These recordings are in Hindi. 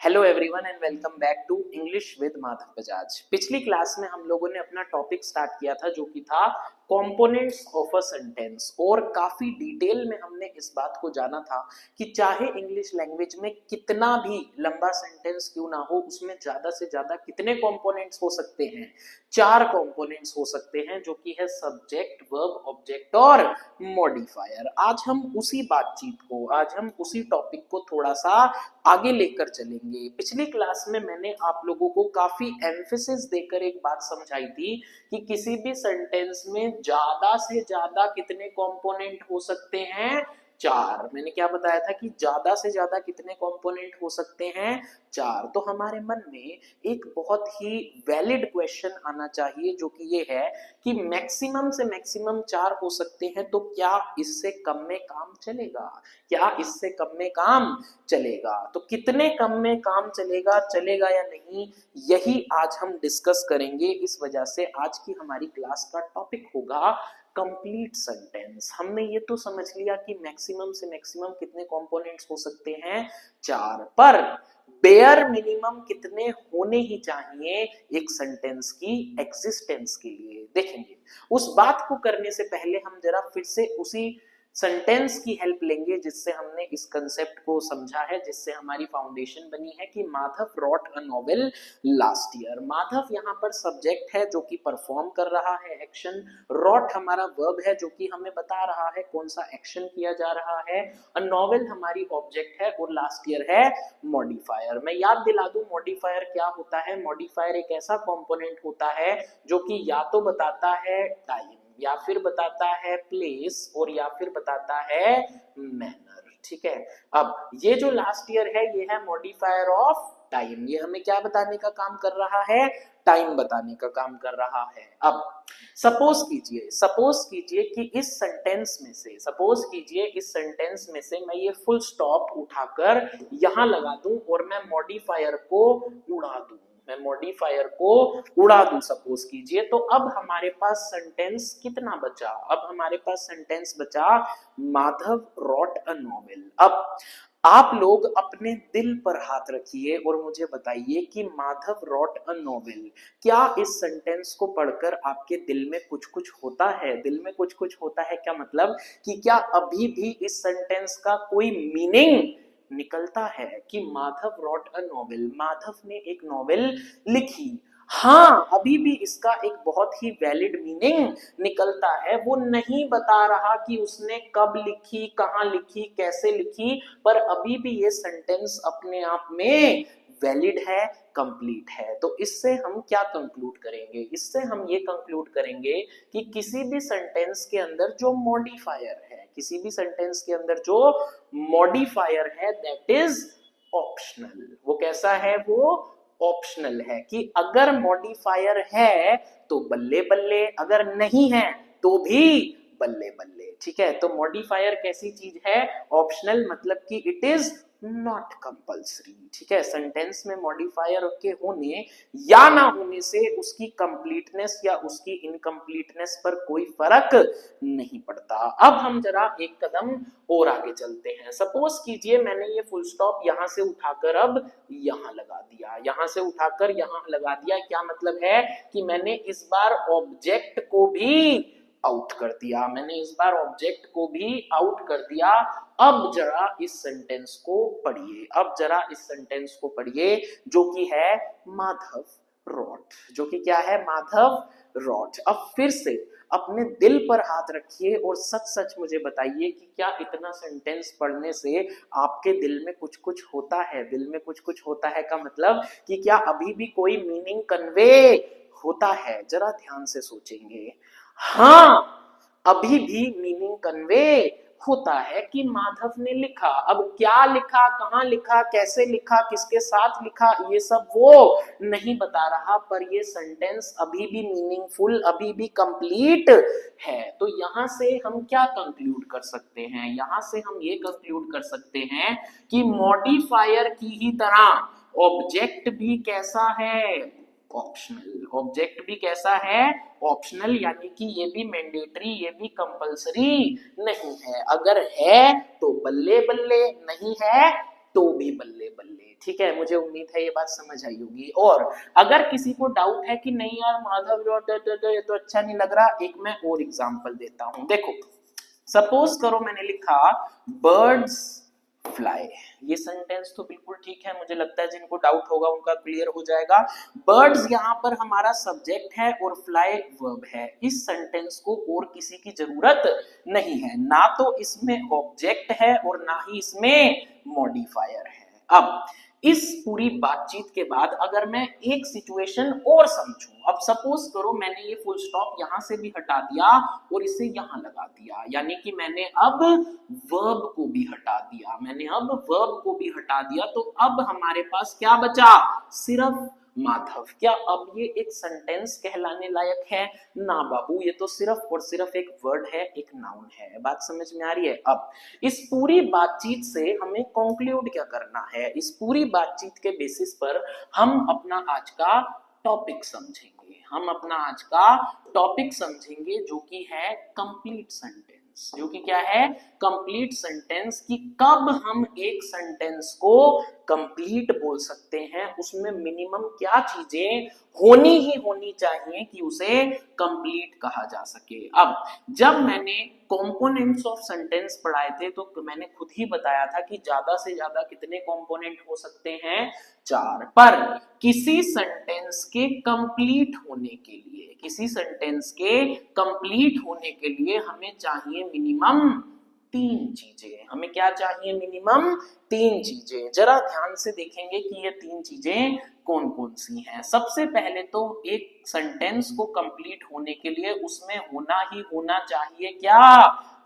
Hello everyone and welcome back to English with Madhav Bajaj. पिछली क्लास में हम लोगों ने अपना टॉपिक स्टार्ट किया था जो कि था कंपोनेंट्स ऑफ अ सेंटेंस, और काफी डिटेल में हमने इस बात को जाना था कि चाहे इंग्लिश लैंग्वेज में कितना भी लंबा सेंटेंस क्यों ना हो, उसमें ज्यादा से ज्यादा कितने कंपोनेंट्स हो सकते हैं। 4 कंपोनेंट्स हो सकते हैं, जो कि है सब्जेक्ट, वर्ब, ऑब्जेक्ट और मॉडिफायर। आज हम उसी टॉपिक को थोड़ा सा आगे लेकर चलेंगे। पिछली क्लास में मैंने आप लोगों को काफी एम्फेसिस देकर एक बात समझाई थी कि किसी भी सेंटेंस में ज्यादा से ज्यादा कितने कंपोनेंट हो सकते हैं, 4। मैंने क्या बताया था कि ज्यादा से ज्यादा कितने कंपोनेंट हो सकते हैं, 4। तो हमारे मन में एक बहुत ही वैलिड क्वेश्चन आना चाहिए, जो कि ये है कि मैक्सिमम से मैक्सिमम 4 हो सकते हैं, तो क्या इससे कम में काम चलेगा? क्या इससे कम में काम चलेगा? तो कितने कम में काम चलेगा या नहीं, यही आज हम डिस्कस करेंगे। इस वजह से आज की हमारी क्लास का टॉपिक होगा कंप्लीट सेंटेंस। हमने ये तो समझ लिया कि मैक्सिमम से मैक्सिमम कितने कंपोनेंट्स हो सकते हैं, 4, पर बेयर मिनिमम कितने होने ही चाहिए एक सेंटेंस की एग्जिस्टेंस के लिए, देखेंगे। उस बात को करने से पहले हम जरा फिर से उसी सेंटेंस की हेल्प लेंगे जिससे हमने इस कंसेप्ट को समझा है, जिससे हमारी फाउंडेशन बनी है कि Madhav wrote a novel last year. Madhav यहाँ पर सब्जेक्ट है जो कि परफॉर्म कर रहा है एक्शन, रॉट हमारा वर्ब है जो कि हमें बता रहा है कौन सा एक्शन किया जा रहा है, अ नॉवेल हमारी ऑब्जेक्ट है, और लास्ट ईयर है मॉडिफायर। मैं याद दिला दूं मॉडिफायर क्या होता है। मॉडिफायर एक ऐसा कंपोनेंट होता है जो कि या तो बताता है टाइम, या फिर बताता है प्लेस, और या फिर बताता है मैनर। ठीक है, अब ये जो लास्ट ईयर है ये है मॉडिफायर ऑफ टाइम। ये हमें क्या बताने का काम कर रहा है? टाइम बताने का काम कर रहा है। अब सपोज कीजिए कि इस सेंटेंस में से मैं ये फुल स्टॉप उठाकर यहां लगा दूं और मैं मॉडिफायर को उड़ा दूं सपोज कीजिए। तो अब हमारे पास सेंटेंस कितना बचा? Madhav wrote a novel. अब आप लोग अपने दिल पर हाथ रखिए और मुझे बताइए कि माधव रॉट अ नॉवेल, क्या इस सेंटेंस को पढ़कर आपके दिल में कुछ कुछ होता है? क्या मतलब कि क्या अभी भी इस सेंटेंस का कोई मीनिंग निकलता है कि Madhav wrote a novel, Madhav ने एक नॉवेल लिखी? हाँ, अभी भी इसका एक बहुत ही वैलिड मीनिंग निकलता है। वो नहीं बता रहा कि उसने कब लिखी, कहां लिखी, कैसे लिखी, पर अभी भी ये सेंटेंस अपने आप में वैलिड है, कंप्लीट है। तो इससे हम क्या कंक्लूड करेंगे? इससे हम ये कंक्लूड करेंगे कि किसी भी सेंटेंस के अंदर जो मॉडिफायर है दैट इज ऑप्शनल। वो कैसा है? वो ऑप्शनल है कि अगर मॉडिफायर है तो बल्ले बल्ले, अगर नहीं है तो भी बल्ले बल्ले। ठीक है, तो मॉडिफायर कैसी चीज है? ऑप्शनल, मतलब कि इट इज नॉट कंपल्सरी। ठीक है, सेंटेंस में मॉडिफायर के होने या ना होने से उसकी कंप्लीटनेस या उसकी इनकम्प्लीटनेस पर कोई फर्क नहीं पड़ता। अब हम जरा एक कदम और आगे चलते हैं। सपोज कीजिए मैंने ये फुल स्टॉप यहां से उठाकर अब यहां लगा दिया। क्या मतलब है कि मैंने इस बार ऑब्जेक्ट को भी आउट कर दिया। अब जरा इस सेंटेंस को पढ़िए जो कि है माधव रॉट। अब फिर से अपने दिल पर हाथ रखिए और सच सच मुझे बताइए कि क्या इतना सेंटेंस पढ़ने से आपके दिल में कुछ कुछ होता है? का मतलब कि क्या अभी भी कोई मीनिंग कन्वे होता है? जरा ध्यान से सोचेंगे। हाँ, अभी भी मीनिंग कन्वे होता है कि माधव ने लिखा। अब क्या लिखा, कहां लिखा, कैसे लिखा, किसके साथ लिखा, ये सब वो नहीं बता रहा, पर ये सेंटेंस अभी भी मीनिंगफुल, अभी भी कंप्लीट है। तो यहां से हम क्या कंक्लूड कर सकते हैं? यहां से हम ये कंक्लूड कर सकते हैं कि मॉडिफायर की ही तरह ऑब्जेक्ट भी कैसा है? ऑप्शनल, यानी कि ये भी मैंडेटरी, ये भी कंपलसरी नहीं है। अगर है तो बल्ले बल्ले, नहीं है तो भी बल्ले बल्ले। ठीक है, मुझे उम्मीद है ये बात समझ आई होगी। और अगर किसी को डाउट है कि नहीं यार माधव ये तो अच्छा नहीं लग रहा, एक मैं और एग्जांपल देता हूं। देखो सपोज करो मैंने लिखा बर्ड्स फ्लाई, ये सेंटेंस तो बिल्कुल ठीक है, मुझे लगता है जिनको डाउट होगा उनका क्लियर हो जाएगा। बर्ड्स यहाँ पर हमारा सब्जेक्ट है और फ्लाई वर्ब है। इस सेंटेंस को और किसी की जरूरत नहीं है, ना तो इसमें ऑब्जेक्ट है और ना ही इसमें मॉडिफायर है। अब इस पूरी बातचीत के बाद अगर मैं एक सिचुएशन और समझूं, अब सपोज करो मैंने ये फुल स्टॉप यहां से भी हटा दिया और इसे यहां लगा दिया, यानी कि मैंने अब वर्ब को भी हटा दिया, मैंने अब वर्ब को भी हटा दिया, तो अब हमारे पास क्या बचा? सिर्फ माधव। क्या अब ये एक सेंटेंस कहलाने लायक है? ना बाबू, ये तो सिर्फ और सिर्फ एक वर्ड है, एक नाउन है। बात समझ में आ रही है? अब इस पूरी बातचीत से हमें कंक्लूड क्या करना है? इस पूरी बातचीत के बेसिस पर हम अपना आज का टॉपिक समझेंगे, हम अपना आज का टॉपिक समझेंगे जो कि है कंप्लीट सेंटेंस। जो कि क्या है? Complete sentence. कि कब हम एक सेंटेंस को कंप्लीट बोल सकते हैं, उसमें मिनिमम क्या चीजें होनी ही होनी चाहिए कि उसे कंप्लीट कहा जा सके। अब जब मैंने कंपोनेंट्स ऑफ सेंटेंस पढ़ाए थे तो मैंने खुद ही बताया था कि ज्यादा से ज्यादा कितने कंपोनेंट हो सकते हैं? 4। पर किसी सेंटेंस के कंप्लीट होने के लिए, किसी सेंटेंस के कंप्लीट होने के लिए हमें चाहिए मिनिमम 3 चीजें। हमें क्या चाहिए? मिनिमम 3 चीजें। जरा ध्यान से देखेंगे कि ये 3 चीजें कौन कौन सी हैं। सबसे पहले तो एक सेंटेंस को कंप्लीट होने के लिए उसमें होना ही होना चाहिए क्या?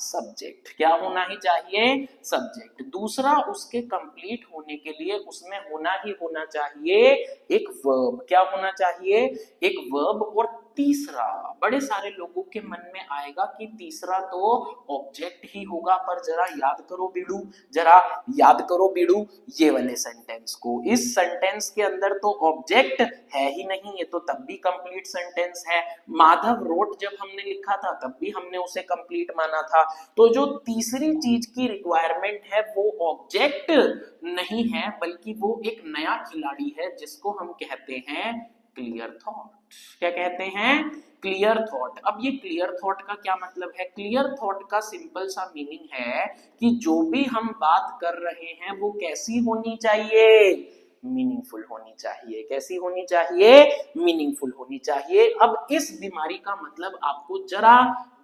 सब्जेक्ट। क्या होना ही चाहिए? सब्जेक्ट। दूसरा, उसके कंप्लीट होने के लिए उसमें होना ही होना चाहिए एक वर्ब। क्या होना चाहिए? एक वर्ब। और तीसरा, बड़े सारे लोगों के मन में आएगा कि तीसरा तो ऑब्जेक्ट ही होगा, पर जरा याद करो बीड़ू, जरा याद करो बीड़ू ये वाले सेंटेंस को। इस सेंटेंस के अंदर तो ऑब्जेक्ट है ही नहीं, ये तो तब भी कंप्लीट सेंटेंस है। माधव रोट जब हमने लिखा था तब भी हमने उसे कंप्लीट माना था। तो जो तीसरी चीज की रिक्वायरमेंट है वो ऑब्जेक्ट नहीं है, बल्कि वो एक नया खिलाड़ी है जिसको हम कहते हैं क्लियर थॉट। क्या कहते हैं? Clear thought. अब ये क्लियर थॉट का क्या मतलब है? क्लियर थॉट का सिंपल सा मीनिंग है कि जो भी हम बात कर रहे हैं वो कैसी होनी चाहिए? मीनिंगफुल होनी चाहिए। कैसी होनी चाहिए? मीनिंगफुल होनी चाहिए। अब इस बीमारी का मतलब आपको जरा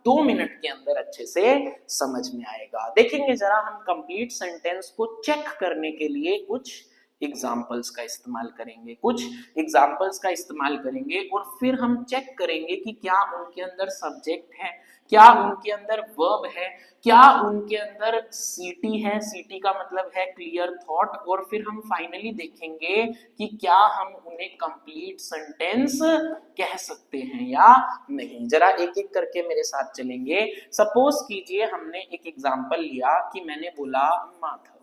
2 मिनट के अंदर अच्छे से समझ में आएगा। देखेंगे जरा हम कंप्लीट सेंटेंस को चेक करने के लिए कुछ एग्जाम्पल्स का इस्तेमाल करेंगे, कुछ एग्जाम्पल्स का इस्तेमाल करेंगे और फिर हम चेक करेंगे कि क्या उनके अंदर सब्जेक्ट है, क्या उनके अंदर वर्ब है, क्या उनके अंदर सीटी है। सीटी का मतलब है क्लियर थॉट। और फिर हम फाइनली देखेंगे कि क्या हम उन्हें कंप्लीट सेंटेंस कह सकते हैं या नहीं। जरा एक एक करके मेरे साथ चलेंगे। सपोज कीजिए हमने एक एग्जांपल लिया कि मैंने बोला माधव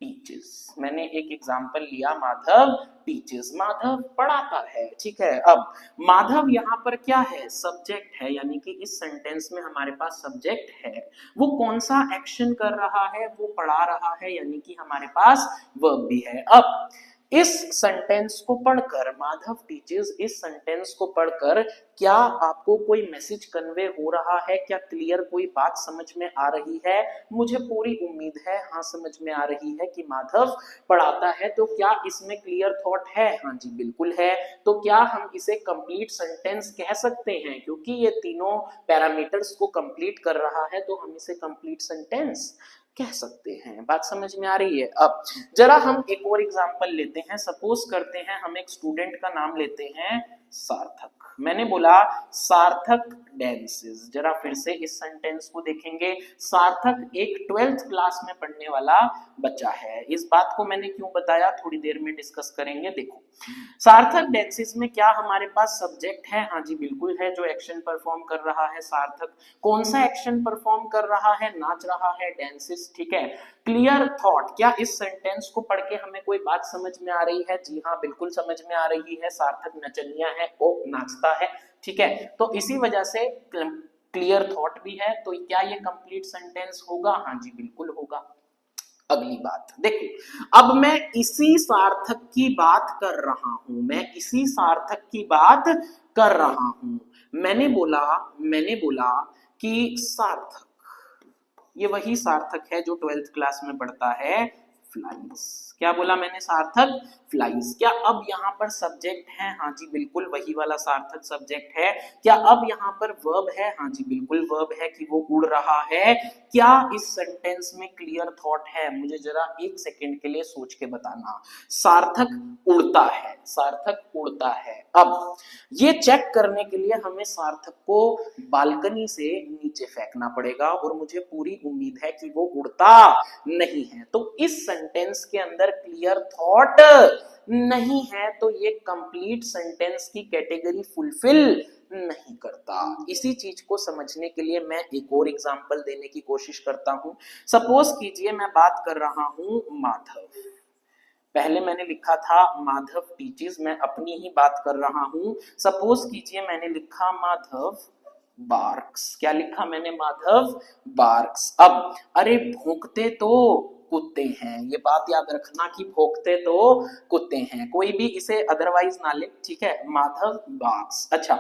टीचर्स। मैंने एक एग्जांपल लिया माधव टीचर्स। माधव पढ़ाता है, ठीक है। अब माधव यहाँ पर क्या है? सब्जेक्ट है, यानी कि इस सेंटेंस में हमारे पास सब्जेक्ट है। वो कौन सा एक्शन कर रहा है? वो पढ़ा रहा है, यानी कि हमारे पास वर्ब भी है। अब इस सेंटेंस को पढ़कर, माधव टीचर्स इस सेंटेंस को पढ़कर क्या आपको कोई मैसेज कन्वे हो रहा है? क्या क्लियर कोई बात समझ में आ रही है? मुझे पूरी उम्मीद है हाँ समझ में आ रही है कि माधव पढ़ाता है। तो क्या इसमें क्लियर थॉट है? हाँ जी बिल्कुल है। तो क्या हम इसे कंप्लीट सेंटेंस कह सकते हैं? क्योंकि ये तीनों पैरामीटर्स को कंप्लीट कर रहा है तो हम इसे कंप्लीट सेंटेंस कह सकते हैं। बात समझ में आ रही है? अब जरा हम एक और एग्जांपल लेते हैं। सपोज करते हैं हम एक स्टूडेंट का नाम लेते हैं सार्थक। मैंने बोला सार्थक डांसेस। जरा फिर से इस सेंटेंस को देखेंगे। सार्थक एक 12th क्लास में पढ़ने वाला बच्चा है। इस बात को मैंने क्यों बताया थोड़ी देर में डिस्कस करेंगे। देखो सार्थक डांसेस में क्या हमारे पास सब्जेक्ट है? हाँ जी बिल्कुल है। जो एक्शन परफॉर्म कर रहा है सार्थक, कौन सा एक्शन परफॉर्म कर रहा है? नाच रहा है, डांसेस, ठीक है। Clear thought. क्या इस सेंटेंस को पढ़ के हमें कोई बात समझ में आ रही है? जी हाँ बिल्कुल समझ में आ रही है। सार्थक नचनिया है, वो नाचता है, ठीक है। तो इसी वजह से क्लियर थॉट भी है। तो क्या ये कंप्लीट सेंटेंस होगा? हाँ जी बिल्कुल होगा। अगली बात देखो, अब मैं इसी सार्थक की बात कर रहा हूं, मैं इसी सार्थक की बात कर रहा हूं। मैंने बोला कि सार्थक, ये वही सार्थक है जो 12th क्लास में पढ़ता है, फ्लाइज। क्या बोला मैंने? सार्थक फ्लाइज। क्या अब यहाँ पर सब्जेक्ट है? हाँ जी बिल्कुल वही वाला सार्थक सब्जेक्ट है। क्या अब यहाँ पर वर्ब है? हाँ जी बिल्कुल वर्ब है कि वो उड़ रहा है। क्या इस सेंटेंस में क्लियर थॉट है? मुझे जरा एक सेकंड के लिए सोच के बताना। सार्थक उड़ता है, सार्थक उड़ता है। अब ये चेक करने के लिए हमें सार्थक को बालकनी से नीचे फेंकना पड़ेगा और मुझे पूरी उम्मीद है कि वो उड़ता नहीं है। तो इस सेंटेंस के अंदर क्लियर थॉट नहीं है, तो ये कंप्लीट सेंटेंस की कैटेगरी फुलफिल नहीं करता। इसी चीज को समझने के लिए मैं एक और एग्जांपल देने की कोशिश करता हूं। सपोज कीजिए मैं बात कर रहा हूं माधव, पहले मैंने लिखा था माधव टीचर्स, मैं अपनी ही बात कर रहा हूं। सपोज कीजिए मैंने लिखा माधव बार्क्स। क्या लिखा मैंने? माधव बार्क्स। अब अरे भौंकते तो कुत्ते हैं, ये बात याद रखना कि भौंकते तो कुत्ते हैं, कोई भी इसे अदरवाइज ना ले, ठीक है। माधव बार्क्स। अच्छा,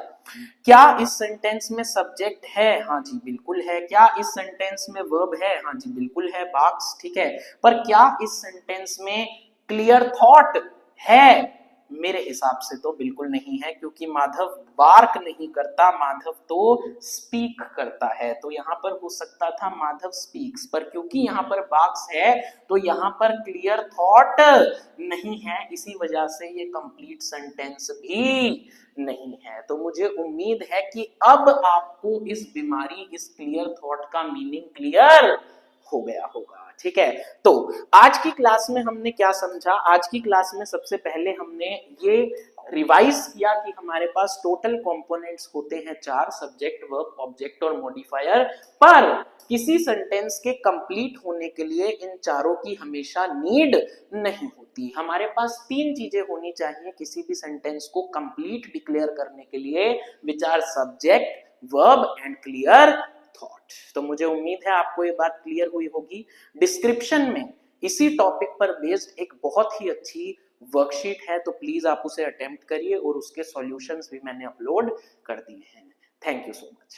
क्या इस सेंटेंस में सब्जेक्ट है? हाँ जी बिल्कुल है। क्या इस सेंटेंस में वर्ब है? हाँ जी बिल्कुल है, बार्क्स, ठीक है। पर क्या इस सेंटेंस में क्लियर थॉट है? मेरे हिसाब से तो बिल्कुल नहीं है, क्योंकि माधव बार्क नहीं करता, माधव तो स्पीक करता है। तो यहाँ पर हो सकता था माधव स्पीक्स, पर क्योंकि यहाँ पर बार्क्स है तो यहाँ पर क्लियर थॉट नहीं है, इसी वजह से ये कंप्लीट सेंटेंस भी नहीं है। तो मुझे उम्मीद है कि अब आपको इस बीमारी, इस क्लियर थॉट का मीनिंग क्लियर हो गया होगा, ठीक है। तो आज की क्लास में हमने क्या समझा? आज की क्लास में सबसे पहले हमने ये रिवाइज किया कि हमारे पास टोटल कंपोनेंट्स होते हैं 4, सब्जेक्ट, वर्ब, ऑब्जेक्ट और मॉडिफायर। पर किसी सेंटेंस के कंप्लीट होने के लिए इन चारों की हमेशा नीड नहीं होती। हमारे पास 3 चीजें होनी चाहिए किसी भी सेंटेंस को कंप्लीट डिक्लेयर करने के लिए, which are subject, verb and clear thought. तो मुझे उम्मीद है आपको ये बात क्लियर हुई होगी। डिस्क्रिप्शन में इसी टॉपिक पर बेस्ड एक बहुत ही अच्छी वर्कशीट है, तो प्लीज आप उसे अटेम्प्ट करिए और उसके सॉल्यूशंस भी मैंने अपलोड कर दिए हैं। Thank you so much.